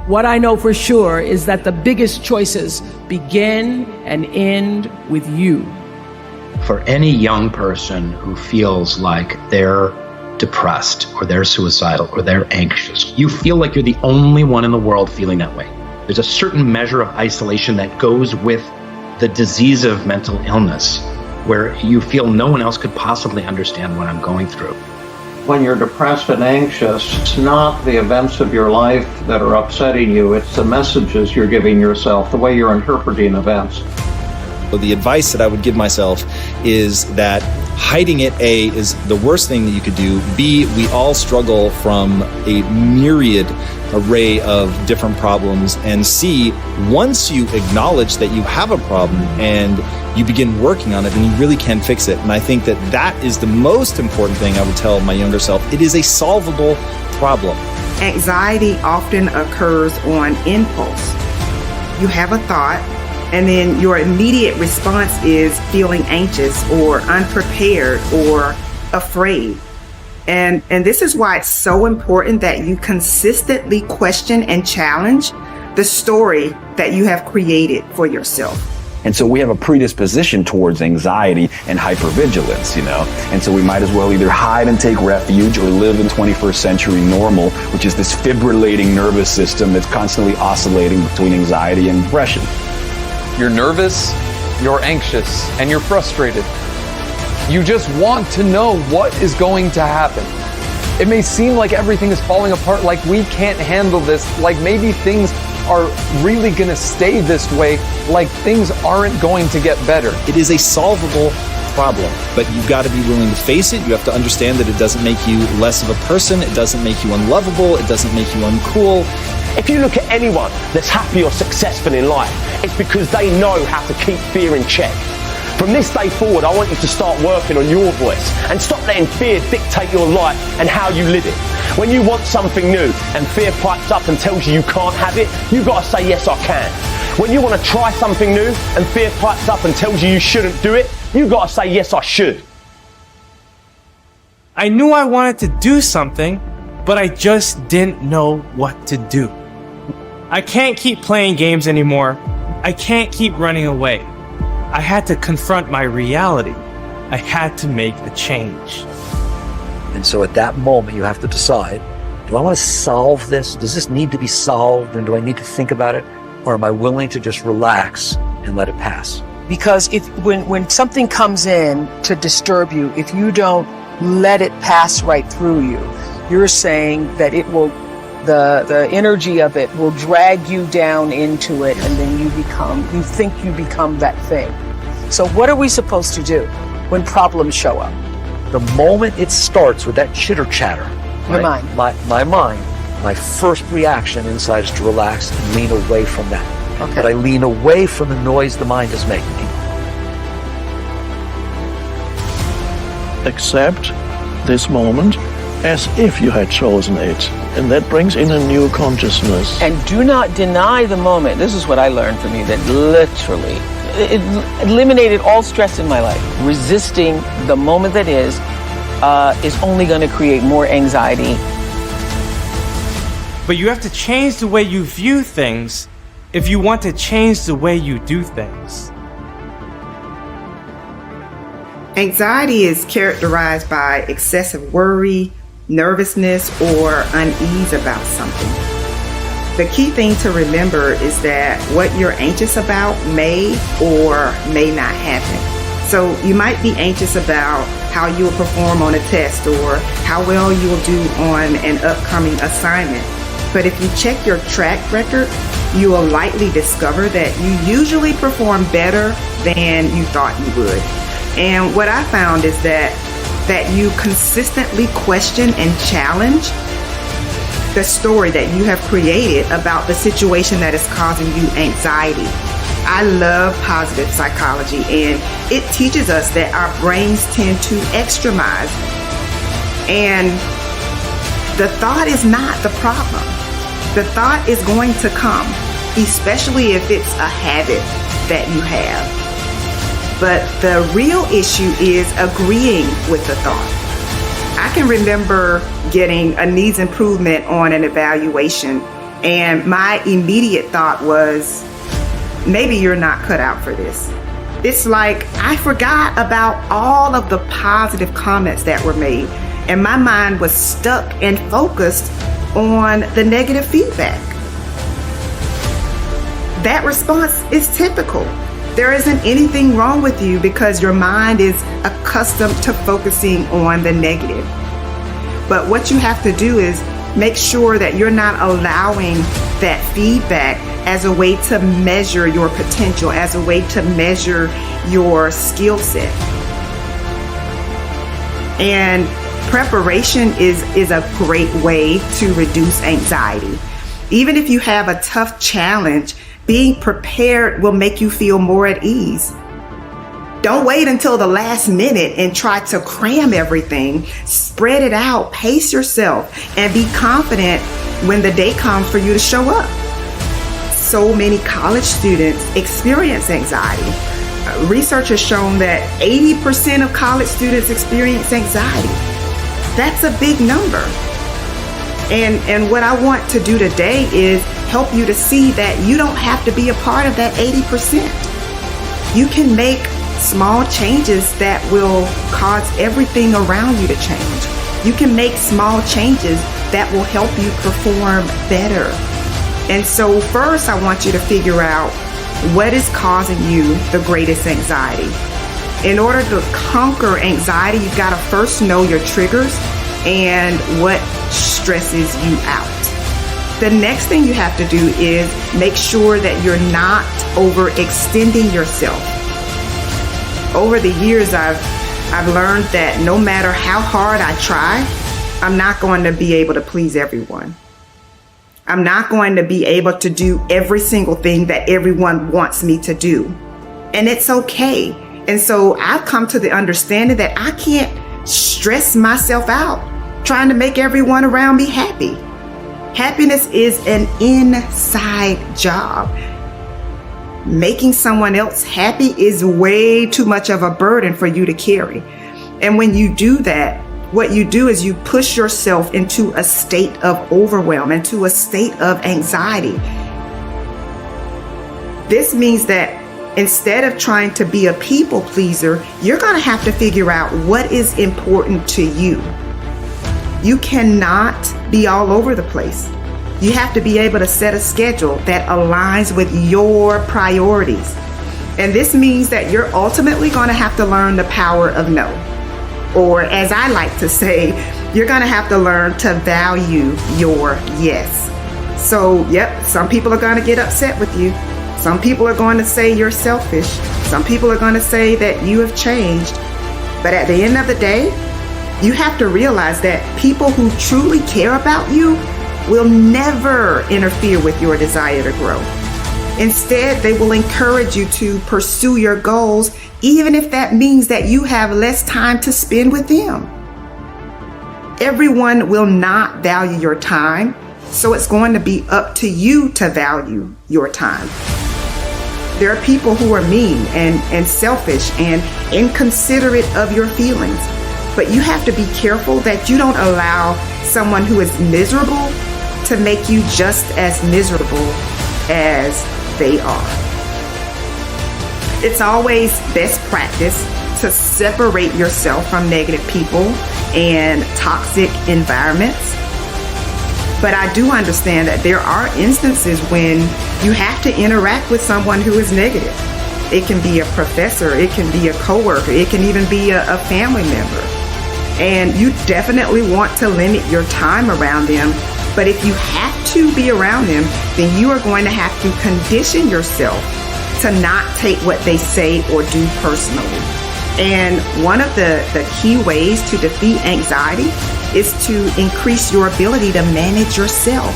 What I know for sure is that the biggest choices begin and end with you. For any young person who feels like they're depressed or they're suicidal or they're anxious, you feel like you're the only one in the world feeling that way. There's a certain measure of isolation that goes with the disease of mental illness, where you feel no one else could possibly understand what I'm going through. When you're depressed and anxious, it's not the events of your life that are upsetting you, it's the messages you're giving yourself, the way you're interpreting events. So the advice that I would give myself is that hiding it, A, is the worst thing that you could do. B, we all struggle from a myriad array of different problems. And C, once you acknowledge that you have a problem and you begin working on it, then you really can fix it. And I think that that is the most important thing I would tell my younger self. It is a solvable problem. Anxiety often occurs on impulse. You have a thought, and then your immediate response is feeling anxious or unprepared or afraid. And this is why it's so important that you consistently question and challenge the story that you have created for yourself. And so we have a predisposition towards anxiety and hypervigilance, and so we might as well either hide and take refuge or live in 21st century normal, which is this fibrillating nervous system that's constantly oscillating between anxiety and depression. You're nervous, you're anxious, and you're frustrated. You just want to know what is going to happen. It may seem like everything is falling apart, like we can't handle this, like maybe things are really gonna stay this way, like things aren't going to get better. It is a solvable problem, but you've got to be willing to face it. You have to understand that it doesn't make you less of a person, it doesn't make you unlovable, it doesn't make you uncool. If you look at anyone that's happy or successful in life, it's because they know how to keep fear in check. From this day forward, I want you to start working on your voice and stop letting fear dictate your life and how you live it. When you want something new and fear pipes up and tells you you can't have it, you've got to say, yes, I can. When you want to try something new and fear pipes up and tells you you shouldn't do it, you've got to say, yes, I should. I knew I wanted to do something, but I just didn't know what to do. I can't keep playing games anymore. I can't keep running away. I had to confront my reality. I had to make a change. And so at that moment, you have to decide, do I want to solve this? Does this need to be solved? And do I need to think about it? Or am I willing to just relax and let it pass? Because when something comes in to disturb you, if you don't let it pass right through you, you're saying that it will, the energy of it will drag you down into it, and then you think you become that thing. So what are we supposed to do when problems show up? The moment it starts with that chitter chatter, Your mind. My mind, my first reaction inside is to relax and lean away from that. Okay. But I lean away from the noise the mind is making. Accept this moment as if you had chosen it. And that brings in a new consciousness. And do not deny the moment. This is what I learned from you, that literally it eliminated all stress in my life. Resisting the moment that is only going to create more anxiety. But you have to change the way you view things if you want to change the way you do things. Anxiety is characterized by excessive worry, nervousness, or unease about something. The key thing to remember is that what you're anxious about may or may not happen. So you might be anxious about how you will perform on a test or how well you will do on an upcoming assignment. But if you check your track record, you will likely discover that you usually perform better than you thought you would. And what I found is that you consistently question and challenge the story that you have created about the situation that is causing you anxiety. I love positive psychology, and it teaches us that our brains tend to extremize. And the thought is not the problem. The thought is going to come, especially if it's a habit that you have. But the real issue is agreeing with the thought. I can remember getting a needs improvement on an evaluation, And my immediate thought was, maybe you're not cut out for this. It's like I forgot about all of the positive comments that were made, and my mind was stuck and focused on the negative feedback. That response is typical. There isn't anything wrong with you because your mind is accustomed to focusing on the negative. But what you have to do is make sure that you're not allowing that feedback as a way to measure your potential, as a way to measure your skill set. And preparation is a great way to reduce anxiety. Even if you have a tough challenge, being prepared will make you feel more at ease. Don't wait until the last minute and try to cram everything. Spread it out, pace yourself, and be confident when the day comes for you to show up. So many college students experience anxiety. Research has shown that 80% of college students experience anxiety. That's a big number. And what I want to do today is help you to see that you don't have to be a part of that 80%. You can make small changes that will cause everything around you to change. You can make small changes that will help you perform better. And so first, I want you to figure out what is causing you the greatest anxiety. In order to conquer anxiety, you've got to first know your triggers and what stresses you out. The next thing you have to do is make sure that you're not overextending yourself. Over the years, I've learned that no matter how hard I try, I'm not going to be able to please everyone. I'm not going to be able to do every single thing that everyone wants me to do. And it's okay. And so I've come to the understanding that I can't stress myself out trying to make everyone around me happy. Happiness is an inside job. Making someone else happy is way too much of a burden for you to carry. And when you do that, what you do is you push yourself into a state of overwhelm, into a state of anxiety. This means that instead of trying to be a people pleaser, you're going to have to figure out what is important to you. You cannot be all over the place. You have to be able to set a schedule that aligns with your priorities. And this means that you're ultimately going to have to learn the power of no. Or as I like to say, you're going to have to learn to value your yes. So, yep, some people are going to get upset with you. Some people are going to say you're selfish. Some people are going to say that you have changed. But at the end of the day, you have to realize that people who truly care about you will never interfere with your desire to grow. Instead, they will encourage you to pursue your goals, even if that means that you have less time to spend with them. Everyone will not value your time, so it's going to be up to you to value your time. There are people who are mean and selfish and inconsiderate of your feelings, but you have to be careful that you don't allow someone who is miserable to make you just as miserable as they are. It's always best practice to separate yourself from negative people and toxic environments. But I do understand that there are instances when you have to interact with someone who is negative. It can be a professor, it can be a coworker, it can even be a family member. And you definitely want to limit your time around them. But if you have to be around them, then you are going to have to condition yourself to not take what they say or do personally. And one of the key ways to defeat anxiety is to increase your ability to manage yourself.